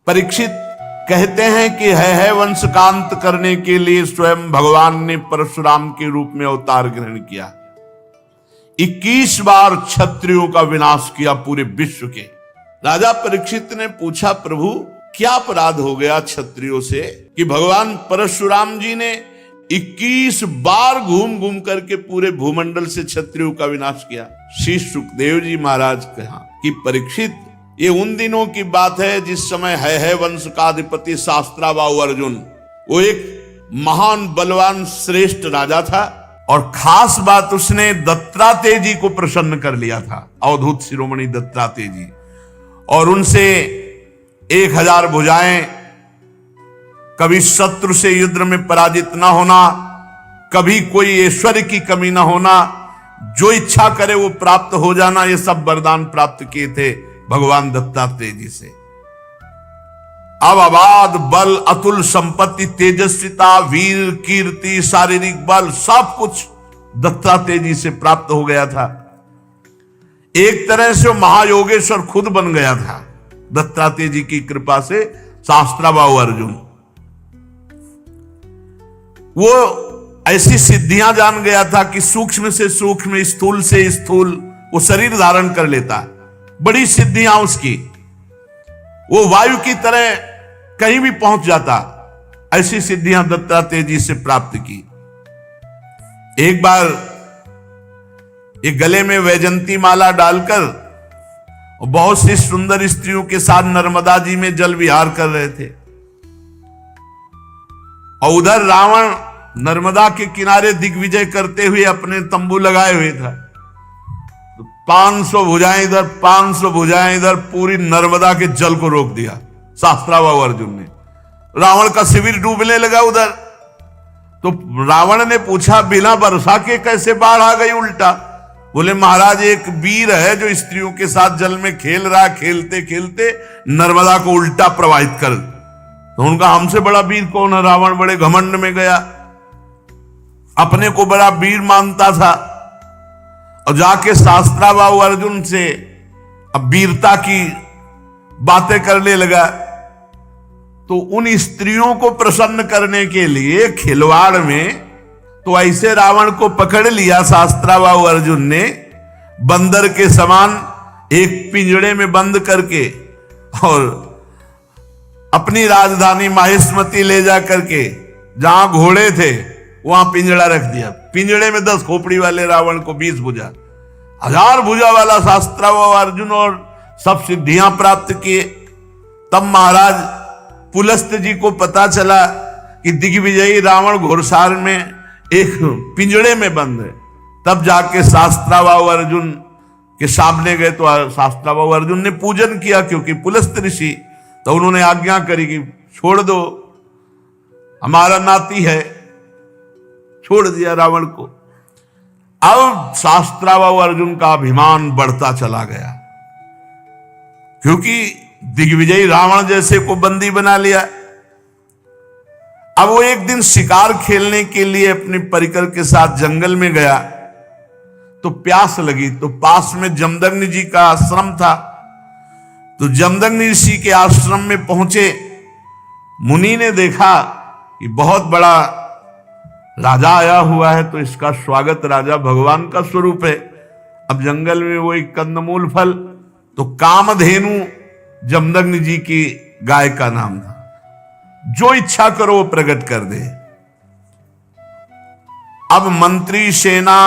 परीक्षित कहते हैं कि है वंश का अंत करने के लिए स्वयं भगवान ने परशुराम के रूप में अवतार ग्रहण किया। 21 बार क्षत्रियों का विनाश किया पूरे विश्व के। राजा परीक्षित ने पूछा, प्रभु क्या अपराध हो गया क्षत्रियों से कि भगवान परशुराम जी ने 21 बार घूम घूम करके पूरे भूमंडल से क्षत्रियों का विनाश किया। श्री सुखदेव जी महाराज कहा कि परीक्षित, ये उन दिनों की बात है जिस समय है वंश का अधिपति शास्त्राबाहु अर्जुन, वो एक महान बलवान श्रेष्ठ राजा था और खास बात उसने दत्तात्रेय जी को प्रसन्न कर लिया था, अवधूत शिरोमणि दत्तात्रेय जी, और उनसे 1000 भुजाएं, कभी शत्रु से युद्ध में पराजित ना होना, कभी कोई ऐश्वर्य की कमी ना होना, जो इच्छा करे वो प्राप्त हो जाना, ये सब वरदान प्राप्त किए थे भगवान दत्तात्रेय जी से। अब अबाध बल, अतुल संपत्ति, तेजस्विता, वीर, कीर्ति, शारीरिक बल, सब कुछ दत्तात्रेय जी से प्राप्त हो गया था। एक तरह से वो महायोगेश्वर खुद बन गया था दत्तात्रेय जी की कृपा से। शास्त्राबाहु अर्जुन वो ऐसी सिद्धियां जान गया था कि सूक्ष्म से सूक्ष्म, स्थूल से स्थूल वो शरीर धारण कर लेता। बड़ी सिद्धियां उसकी, वो वायु की तरह कहीं भी पहुंच जाता। ऐसी सिद्धियां दत्तात्रेय जी से प्राप्त की। एक बार एक गले में वैजंती माला डालकर बहुत सी सुंदर स्त्रियों के साथ नर्मदा जी में जल विहार कर रहे थे और उधर रावण नर्मदा के किनारे दिग्विजय करते हुए अपने तंबू लगाए हुए था। 500 भुजाएं इधर, 500 भुजाएं इधर, पूरी नर्मदा के जल को रोक दिया शास्त्राबाहु अर्जुन ने। रावण का शिविर डूबने लगा उधर। तो रावण ने पूछा, बिना वर्षा के कैसे बाढ़ आ गई उल्टा? बोले, महाराज एक वीर है जो स्त्रियों के साथ जल में खेल रहा, खेलते खेलते नर्मदा को उल्टा प्रवाहित कर। तो उनका हमसे बड़ा वीर कौन है? रावण बड़े घमंड में गया, अपने को बड़ा वीर मानता था और जाके शास्त्राबाहु अर्जुन से अब वीरता की बातें करने लगा। तो उन स्त्रियों को प्रसन्न करने के लिए खिलवाड़ में तो ऐसे रावण को पकड़ लिया शास्त्राबाहु अर्जुन ने, बंदर के समान एक पिंजड़े में बंद करके, और अपनी राजधानी माहिष्मती ले जा करके जहां घोड़े थे वहां पिंजड़ा रख दिया। पिंजड़े में 10 खोपड़ी वाले रावण को 20 भुजा, 1000 भुजा वाला शास्त्राबाहु अर्जुन, और सब सिद्धियां प्राप्त किए। तब महाराज पुलस्त जी को पता चला कि दिग्विजयी रावण घोड़सार में एक पिंजड़े में बंद है। तब जाके शास्त्राबाहु अर्जुन के सामने गए तो शास्त्राबाहु अर्जुन ने पूजन किया, क्योंकि पुलस्त ऋषि, तो उन्होंने आज्ञा करी कि छोड़ दो, हमारा नाती है। छोड़ दिया रावण को। अब शास्त्राबाहु अर्जुन का अभिमान बढ़ता चला गया, क्योंकि दिग्विजयी रावण जैसे को बंदी बना लिया। अब वो एक दिन शिकार खेलने के लिए अपने परिकर के साथ जंगल में गया तो प्यास लगी। तो पास में जमदग्नि जी का आश्रम था। तो जमदग्नि ऋषि के आश्रम में पहुंचे। मुनि ने देखा कि बहुत बड़ा राजा आया हुआ है, तो इसका स्वागत, राजा भगवान का स्वरूप है। अब जंगल में वो एक कंदमूल फल, तो कामधेनु जमदग्नि जी की गाय का नाम था। जो इच्छा करो वो प्रकट कर दे। अब मंत्री, सेना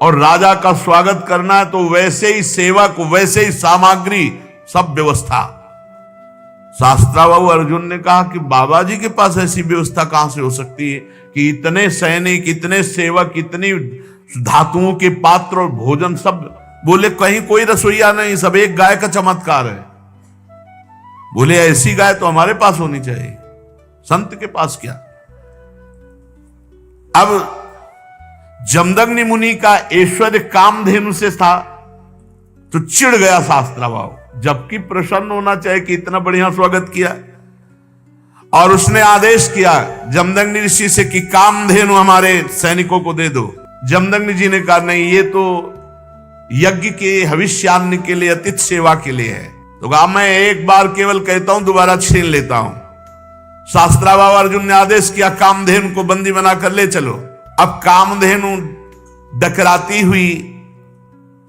और राजा का स्वागत करना है, तो वैसे ही सेवक, वैसे ही सामग्री, सब व्यवस्था। शास्त्राबाहु अर्जुन ने कहा कि बाबा जी के पास ऐसी व्यवस्था कहां से हो सकती है कि इतने सैनिक, इतने सेवक, इतनी धातुओं के पात्र और भोजन सब? बोले, कहीं कोई रसोईया नहीं, सब एक गाय का चमत्कार है। बोले, ऐसी गाय तो हमारे पास होनी चाहिए, संत के पास क्या? अब जमदग्नि मुनि का ऐश्वर्य कामधेनु से था, तो चिढ़ गया शास्त्राबाहु, जबकि प्रसन्न होना चाहिए कि इतना बढ़िया स्वागत किया। और उसने आदेश किया जमदग्नि ऋषि से कि कामधेनु हमारे सैनिकों को दे दो। जमदग्नि जी ने कहा, नहीं, ये तो यज्ञ के हविष्यान्न के लिए, अतिथि सेवा के लिए है। तो कहा मैं एक बार केवल कहता हूं, दोबारा छीन लेता हूं। शास्त्राबाहु अर्जुन ने आदेश किया, कामधेनु को बंदी बनाकर ले चलो। अब कामधेनु डकराती हुई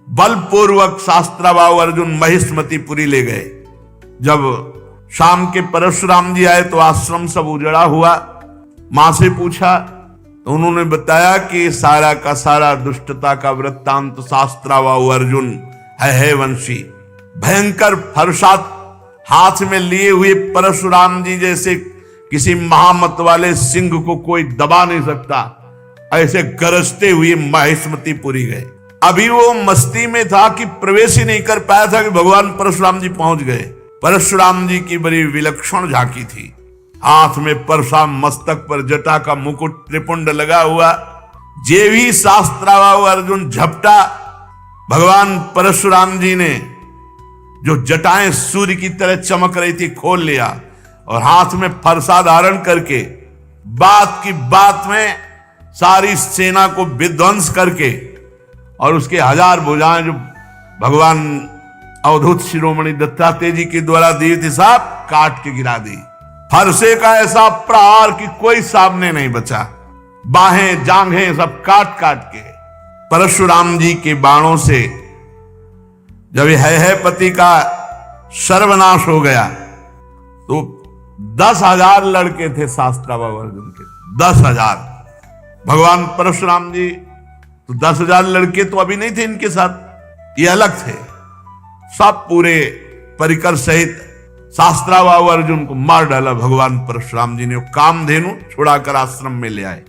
बलपूर्वक शास्त्राबाहु अर्जुन महिष्मतीपुरी ले गए। जब शाम के परशुराम जी आए तो आश्रम सब उजड़ा हुआ। मां से पूछा तो उन्होंने बताया कि सारा का सारा दुष्टता का वृत्तांत शास्त्राबाहु अर्जुन है वंशी। भयंकर फरसात हाथ में लिए हुए परशुराम जी जैसे किसी महामत वाले सिंह को कोई दबा नहीं सकता, ऐसे गरजते हुए महिष्मतीपुरी गए। अभी वो मस्ती में था कि प्रवेश ही नहीं कर पाया था कि भगवान परशुराम जी पहुंच गए। परशुराम जी की बड़ी विलक्षण झांकी थी। हाथ में परशुराम, मस्तक पर जटा का मुकुट, त्रिपुंड लगा हुआ। जे भी शास्त्राबाहु अर्जुन झपटा, भगवान परशुराम जी ने जो जटाएं सूर्य की तरह चमक रही थी खोल लिया और हाथ में फरसा धारण करके बात की बात में सारी सेना को विध्वंस करके और उसके 1000 भुजाएं जो भगवान अवधूत शिरोमणि दत्तात्रेय जी के द्वारा दी थी, सब काट के गिरा दी। फरसे का ऐसा प्रहार कि कोई सामने नहीं बचा। बाहें जांघें सब काट काट के। परशुराम जी के बाणों से जब है पति का सर्वनाश हो गया तो 10,000 लड़के थे शास्त्राबाहु अर्जुन के, 10,000। भगवान परशुराम जी तो 10,000 लड़के तो अभी नहीं थे इनके साथ, ये अलग थे। सब पूरे परिकर सहित शास्त्राबाहु अर्जुन को मार डाला भगवान परशुराम जी ने। कामधेनु छुड़ाकर आश्रम में ले आए।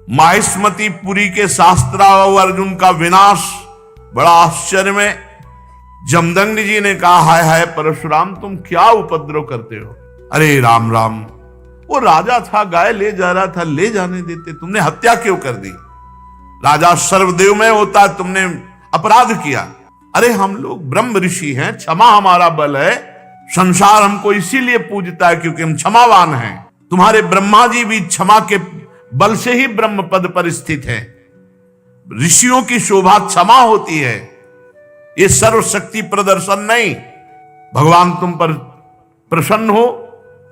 महिष्मतीपुरी के शास्त्राबाहु अर्जुन का विनाश बड़ा आश्चर्य में। जमदग्नि जी ने कहा, हाय हाय परशुराम, तुम क्या उपद्रव करते हो? अरे राम राम, वो राजा था, गाय ले जा रहा था, ले जाने देते, तुमने हत्या क्यों कर दी? राजा सर्वदेवमय होता है, तुमने अपराध किया। अरे हम लोग ब्रह्म ऋषि हैं, क्षमा हमारा बल है, संसार हमको इसीलिए पूजता है क्योंकि हम क्षमावान हैं। तुम्हारे ब्रह्मा जी भी क्षमा के बल से ही ब्रह्म पद पर स्थित है। ऋषियों की शोभा क्षमा होती है, ये सर्वशक्ति प्रदर्शन नहीं। भगवान तुम पर प्रसन्न हो,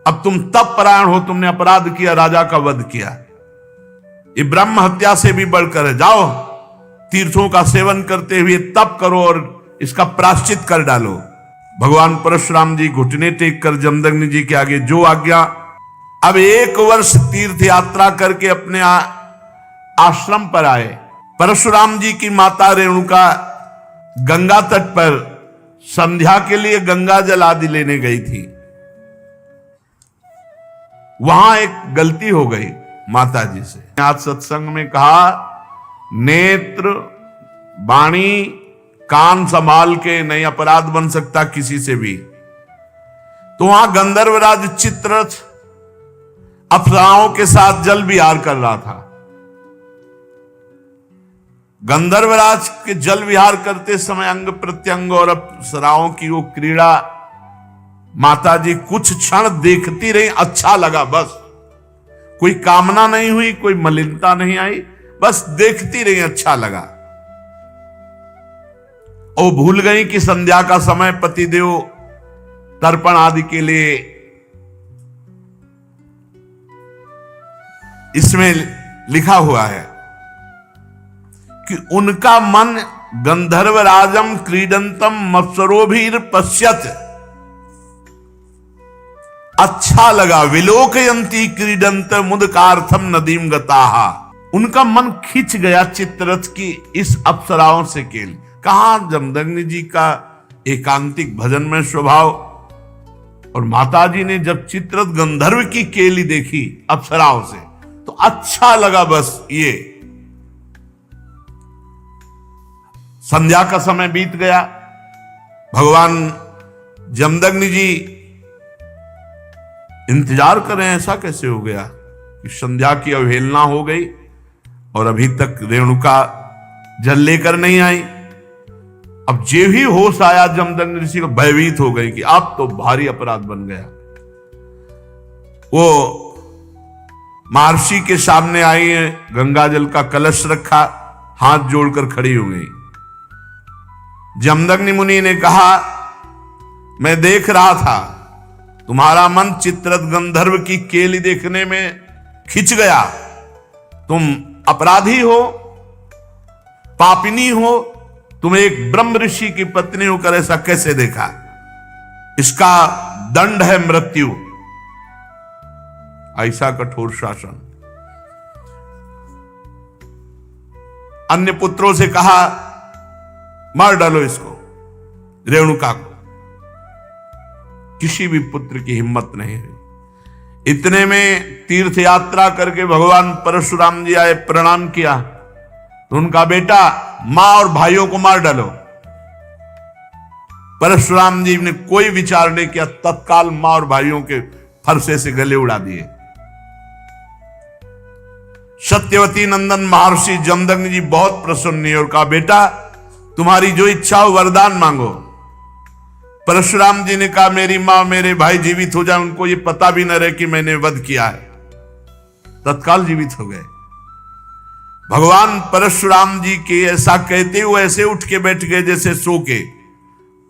अब तुम तप परायण हो, तुमने अपराध किया, राजा का वध किया, ये ब्रह्म हत्या से भी बढ़कर है। जाओ तीर्थों का सेवन करते हुए तप करो और इसका प्रायश्चित कर डालो। भगवान परशुराम जी घुटने टेक कर जमदग्नि जी के आगे जो आज्ञा। अब 1 वर्ष तीर्थ यात्रा करके अपने आश्रम पर आए। परशुराम जी की माता रेणुका गंगा तट पर संध्या के लिए गंगा जल आदि लेने गई थी। वहां एक गलती हो गई माता जी से। आज सत्संग में कहा, नेत्र वाणी कान संभाल के नहीं अपराध बन सकता किसी से भी। तो वहां गंधर्वराज चित्ररथ अप्सराओं के साथ जल विहार कर रहा था। गंधर्वराज के जल विहार करते समय अंग प्रत्यंग और अप्सराओं की वो क्रीड़ा माता जी कुछ क्षण देखती रही। अच्छा लगा, बस कोई कामना नहीं हुई, कोई मलिनता नहीं आई, बस देखती रही, अच्छा लगा। और भूल गई कि संध्या का समय पतिदेव तर्पण आदि के लिए इसमें लिखा हुआ है कि उनका मन गंधर्वराजम क्रीडंतम मत्सरोभिर पश्यत, अच्छा लगा। विलोकयंती क्रीडंत मुदकार्थम नदीम गताहा, उनका मन खिंच गया चित्ररथ की इस अप्सराओं से केल। कहा जमदग्नि जी का एकांतिक भजन में स्वभाव, और माताजी ने जब चित्ररथ गंधर्व की केली देखी अप्सराओं से तो अच्छा लगा। बस ये संध्या का समय बीत गया। भगवान जमदग्नि जी इंतजार कर रहे हैं, ऐसा कैसे हो गया कि संध्या की अवहेलना हो गई और अभी तक रेणुका जल लेकर नहीं आई। अब जे ही होश आया जमदग्नि ऋषि को, भयभीत हो गई कि अब तो भारी अपराध बन गया। वो महर्षि के सामने आई है, गंगा जल का कलश रखा, हाथ जोड़कर खड़ी हो गई। जमदग्नि मुनि ने कहा मैं देख रहा था, तुम्हारा मन चित्ररथ गंधर्व की केली देखने में खिंच गया। तुम अपराधी हो, पापिनी हो, तुम एक ब्रह्म ऋषि की पत्नी होकर ऐसा कैसे देखा? इसका दंड है मृत्यु। ऐसा कठोर शासन। अन्य पुत्रों से कहा, मार डालो इसको, रेणुका को। किसी भी पुत्र की हिम्मत नहीं है। इतने में तीर्थ यात्रा करके भगवान परशुराम जी आए, प्रणाम किया तो उनका बेटा, मां और भाइयों को मार डालो। परशुराम जी ने कोई विचार नहीं किया, तत्काल मां और भाइयों के फरसे से गले उड़ा दिए। सत्यवती नंदन महर्षि जमदग्नि जी बहुत प्रसन्न हुए और कहा, बेटा तुम्हारी जो इच्छा हो वरदान मांगो। परशुराम जी ने कहा, मेरी मां मेरे भाई जीवित हो जाए, उनको ये पता भी न रहे कि मैंने वध किया है। तत्काल जीवित हो गए। भगवान परशुराम जी के ऐसा कहते हुए ऐसे उठ के बैठ गए जैसे सो के,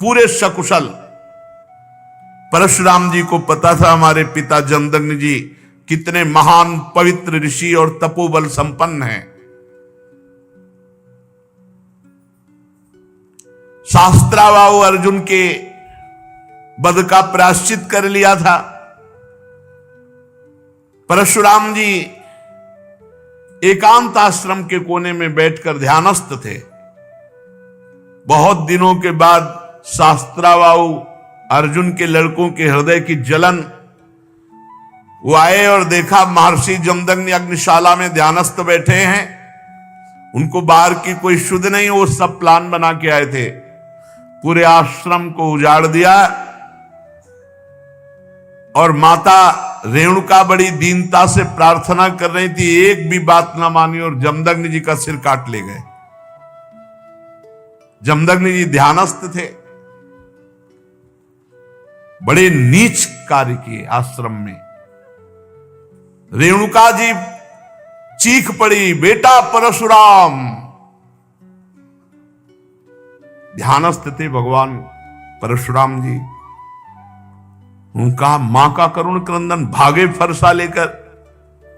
पूरे सकुशल। परशुराम जी को पता था हमारे पिता जमदग्नि जी कितने महान पवित्र ऋषि और तपोबल संपन्न हैं। शास्त्रावाहु अर्जुन के वध का प्रायश्चित कर लिया था। परशुराम जी एकांत आश्रम के कोने में बैठकर ध्यानस्थ थे। बहुत दिनों के बाद शास्त्रावाहु अर्जुन के लड़कों के हृदय की जलन, वो आए और देखा महर्षि जमदग्नि अग्निशाला में ध्यानस्थ बैठे हैं। उनको बाहर की कोई शुद्ध नहीं, वो सब प्लान बना के आए थे। पूरे आश्रम को उजाड़ दिया और माता रेणुका बड़ी दीनता से प्रार्थना कर रही थी, एक भी बात ना मानी और जमदग्नि जी का सिर काट ले गए। जमदग्नि जी ध्यानस्थ थे। बड़े नीच कार्य किए आश्रम में। रेणुका जी चीख पड़ी, बेटा परशुराम। ध्यानस्थ थे भगवान परशुराम जी। उनका मां का करुण क्रंदन, भागे फरसा लेकर।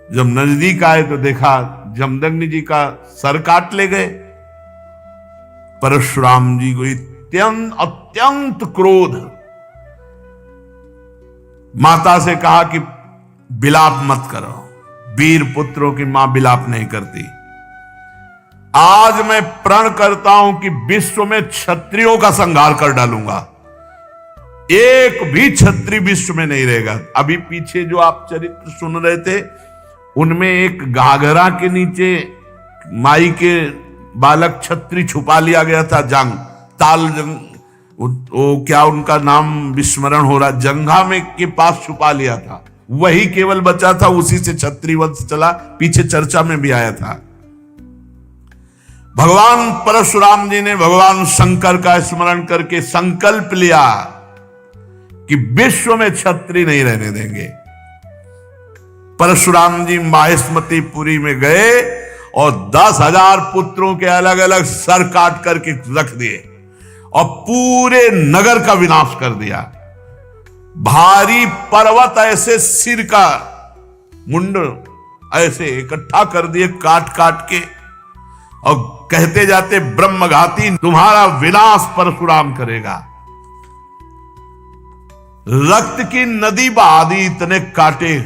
जब नजदीक आए तो देखा जमदग्नि जी का सर काट ले गए। परशुराम जी को अत्यंत क्रोध। माता से कहा कि बिलाप मत करो, वीर पुत्रों की मां बिलाप नहीं करती। आज मैं प्रण करता हूं कि विश्व में क्षत्रियों का संहार कर डालूंगा, एक भी क्षत्रिय विश्व में नहीं रहेगा। अभी पीछे जो आप चरित्र सुन रहे थे, उनमें एक घाघरा के नीचे माई के बालक क्षत्रिय छुपा लिया गया था। ताल जंग, वो क्या उनका नाम विस्मरण हो रहा, जंघा में के पास छुपा लिया था। वही केवल बचा था, उसी से क्षत्रिय वंश चला। पीछे चर्चा में भी आया था। भगवान परशुराम जी ने भगवान शंकर का स्मरण करके संकल्प लिया कि विश्व में क्षत्रिय नहीं रहने देंगे। परशुराम जी माहेश्मतीपुरी में गए और 10,000 पुत्रों के अलग अलग सर काट करके रख दिए और पूरे नगर का विनाश कर दिया। भारी पर्वत ऐसे सिर का मुंड ऐसे इकट्ठा कर दिए काट काट के, और कहते जाते ब्रह्मघाती तुम्हारा विनाश परशुराम करेगा। रक्त की नदी बहा दी, इतने काटे।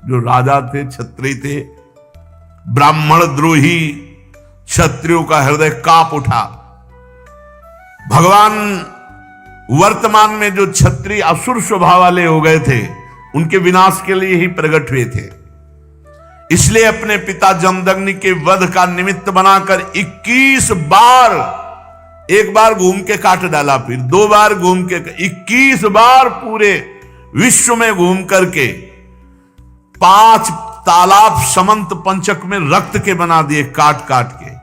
जो राजा थे, क्षत्रिय थे, ब्राह्मण द्रोही क्षत्रियों का हृदय कांप उठा। भगवान वर्तमान में जो क्षत्रिय असुर स्वभाव वाले हो गए थे, उनके विनाश के लिए ही प्रकट हुए थे। इसलिए अपने पिता जमदग्नि के वध का निमित्त बनाकर 21 बार, एक बार घूम के काट डाला, फिर 2 बार घूम के, 21 बार पूरे विश्व में घूम करके 5 तालाब समंत पंचक में रक्त के बना दिए काट काट के।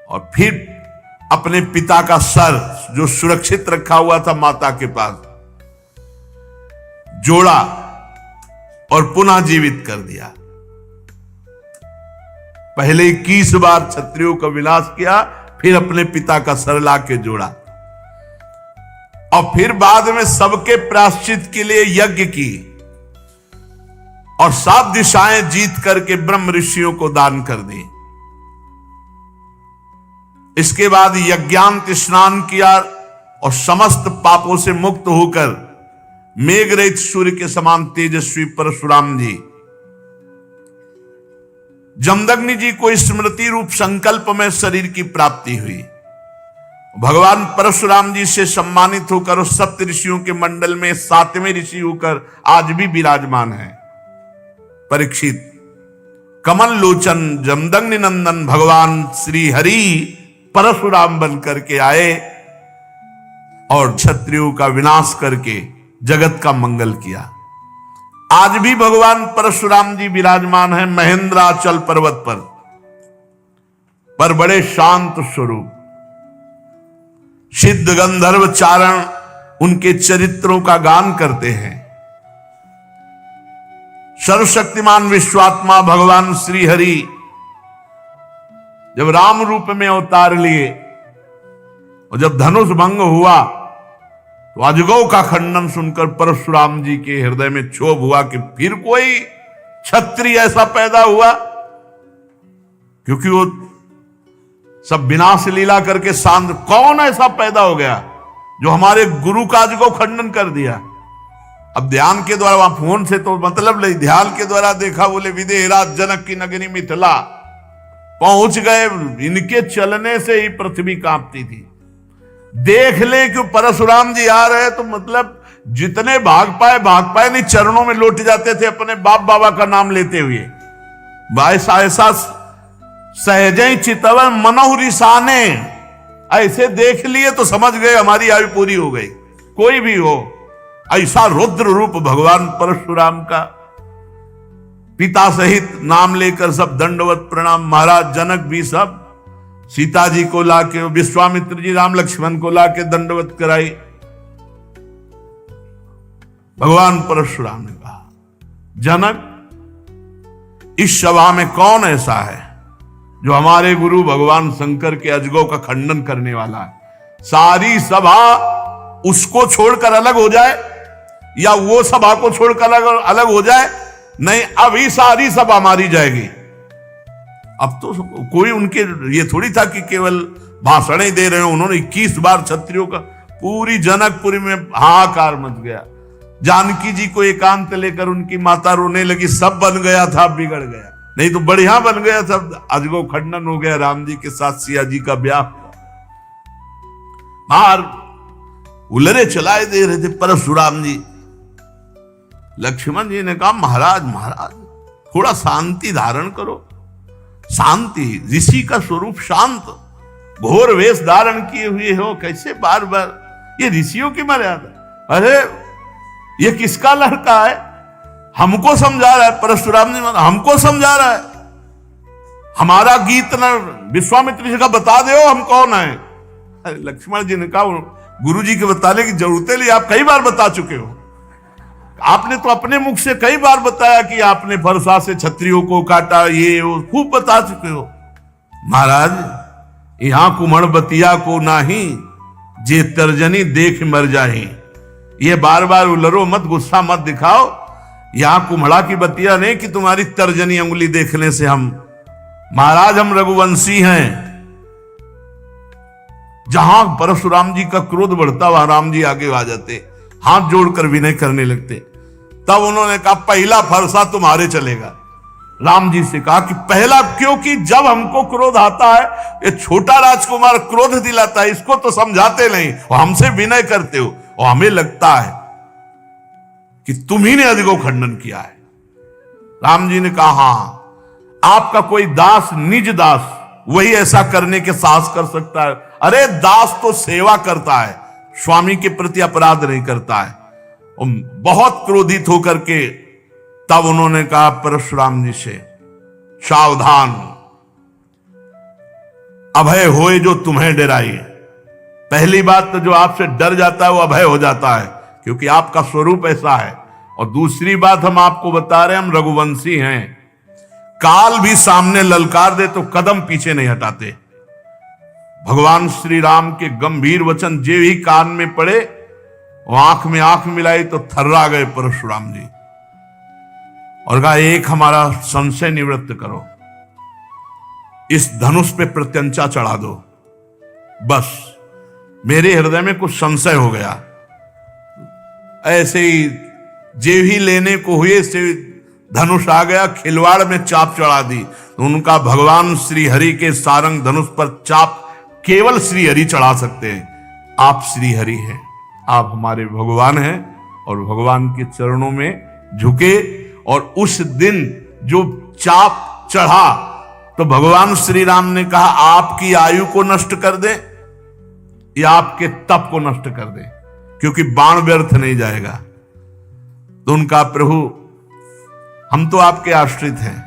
और फिर अपने पिता का सर जो सुरक्षित रखा हुआ था माता के पास, जोड़ा और पुनः जीवित कर दिया। पहले 21 बार क्षत्रियों का विनाश किया, फिर अपने पिता का सर ला के जोड़ा। और फिर बाद में सबके प्रायश्चित के लिए यज्ञ की और 7 दिशाएं जीत करके ब्रह्म ऋषियों को दान कर दी। इसके बाद यज्ञांत स्नान किया और समस्त पापों से मुक्त होकर मेघ रहित सूर्य के समान तेजस्वी परशुराम जी जमदग्नि जी को स्मृति रूप संकल्प में शरीर की प्राप्ति हुई। भगवान परशुराम जी से सम्मानित होकर उस सप्त ऋषियों के मंडल में 7वें ऋषि होकर आज भी विराजमान है। परीक्षित कमल लोचन जमदग्नि नंदन भगवान श्री हरि परशुराम बन करके आए और क्षत्रियों का विनाश करके जगत का मंगल किया। आज भी भगवान परशुराम जी विराजमान हैं महेंद्राचल पर्वत पर बड़े शांत स्वरूप। सिद्ध गंधर्व चारण उनके चरित्रों का गान करते हैं। सर्वशक्तिमान विश्वात्मा भगवान श्री हरि जब राम रूप में अवतार लिए और जब धनुष भंग हुआ तो अजगौ का खंडन सुनकर परशुराम जी के हृदय में क्षोभ हुआ कि फिर कोई क्षत्रिय ऐसा पैदा हुआ, क्योंकि वो सब विनाश लीला करके शांत। कौन ऐसा पैदा हो गया जो हमारे गुरु का अजगौ खंडन कर दिया। अब ध्यान के द्वारा, वहां फोन से तो मतलब नहीं, ध्यान के द्वारा देखा, बोले विदेहराज जनक की नगरी मिथिला पहुंच गए। इनके चलने से ही पृथ्वी कांपती थी। देख ले कि परशुराम जी आ रहे तो मतलब जितने भाग पाए नहीं, चरणों में लौट जाते थे अपने बाप बाबा का नाम लेते हुए। ऐसा सहजे चितवन मनोह रिसाने, ऐसे देख लिए तो समझ गए हमारी आयु पूरी हो गई। कोई भी हो, ऐसा रुद्र रूप भगवान परशुराम का। पिता सहित नाम लेकर सब दंडवत प्रणाम। महाराज जनक भी सब सीता जी को लाके, विश्वामित्र जी राम लक्ष्मण को लाके दंडवत कराई। भगवान परशुराम ने कहा, जनक इस सभा में कौन ऐसा है जो हमारे गुरु भगवान शंकर के अजगौ का खंडन करने वाला है। सारी सभा उसको छोड़कर अलग हो जाए या वो सभा को छोड़कर अलग हो जाए, नहीं अभी सारी सभा मारी जाएगी। अब तो कोई उनके ये थोड़ी था कि केवल भाषण ही दे रहे हो। उन्होंने 21 बार क्षत्रियों का, पूरी जनकपुरी में हाहाकार मच गया। जानकी जी को एकांत लेकर उनकी माता रोने लगी, सब बन गया था बिगड़ गया, नहीं तो बढ़िया बन गया था। अजगौ खंडन हो गया, राम जी के साथ सिया जी का ब्याह हुआ। बाहर उलरे चलाए दे रहे थे परशुराम जी। लक्ष्मण जी ने कहा, महाराज थोड़ा शांति धारण करो। शांति, ऋषि का स्वरूप शांत, घोर वेश धारण किए हुए हो, कैसे बार बार, ये ऋषियों की मर्यादा। अरे ये किसका लड़का है, हमको समझा रहा है। परशुराम जी हमको समझा रहा है, हमारा गीत न विश्वामित्र जी का बता दो हम कौन है। अरे लक्ष्मण जी ने कहा, गुरु जी के बताने की जरूरत नहीं, आप कई बार बता चुके हो। आपने तो अपने मुख से कई बार बताया कि आपने फरसा से क्षत्रियों को काटा, ये वो खूब बता चुके हो। महाराज यहां कुमड़ बतिया को नाही, जे तर्जनी देख मर जाए। ये बार बार उलरो मत, गुस्सा मत दिखाओ। यहां कुम्हड़ा की बतिया नहीं कि तुम्हारी तर्जनी उंगली देखने से हम, महाराज हम रघुवंशी हैं। जहां परशुराम जी का क्रोध बढ़ता वहां राम जी आगे आ जाते, हाथ जोड़कर विनय करने लगते। तब उन्होंने कहा, पहला फरसा तुम्हारे चलेगा। राम जी से कहा कि पहला, क्योंकि जब हमको क्रोध आता है, ये छोटा राजकुमार क्रोध दिलाता है, इसको तो समझाते नहीं और हमसे विनय करते हो, और हमें लगता है कि तुम्ही ने अजगौ खंडन किया है। राम जी ने कहा, हां आपका कोई दास, निज दास, वही ऐसा करने के साहस कर सकता है। अरे दास तो सेवा करता है, स्वामी के प्रति अपराध नहीं करता है। बहुत क्रोधित होकर के तब उन्होंने कहा परशुराम जी से, सावधान, अभय होए जो तुम्हें डराए। पहली बात तो जो आपसे डर जाता है वो अभय हो जाता है, क्योंकि आपका स्वरूप ऐसा है। और दूसरी बात हम आपको बता रहे हैं, हम रघुवंशी हैं। काल भी सामने ललकार दे तो कदम पीछे नहीं हटाते। भगवान श्री राम के गंभीर वचन जे ही कान में पड़े वो आंख में आंख मिलाई तो थर्रा गए परशुराम जी और कहा, एक हमारा संशय निवृत्त करो, इस धनुष पे प्रत्यंचा चढ़ा दो, बस मेरे हृदय में कुछ संशय हो गया। ऐसे ही जे ही लेने को हुए से धनुष आ गया, खिलवाड़ में चाप चढ़ा दी। तो उनका भगवान श्री हरि के सारंग धनुष पर चाप केवल श्री हरि चढ़ा सकते हैं। आप श्री हरि हैं, आप हमारे भगवान हैं और भगवान के चरणों में झुके। और उस दिन जो चाप चढ़ा तो भगवान श्री राम ने कहा, आपकी आयु को नष्ट कर दे या आपके तप को नष्ट कर दे, क्योंकि बाण व्यर्थ नहीं जाएगा। तो उनका, प्रभु हम तो आपके आश्रित हैं,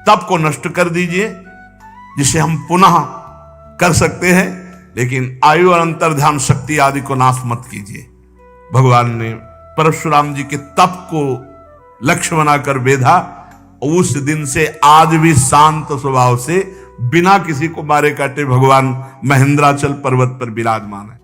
तप को नष्ट कर दीजिए जिसे हम पुनः कर सकते हैं, लेकिन आयु और अंतर्ध्यान शक्ति आदि को नाश मत कीजिए। भगवान ने परशुराम जी के तप को लक्ष्य बनाकर बेधा। उस दिन से आज भी शांत स्वभाव से बिना किसी को मारे काटे भगवान महेंद्राचल पर्वत पर विराजमान है।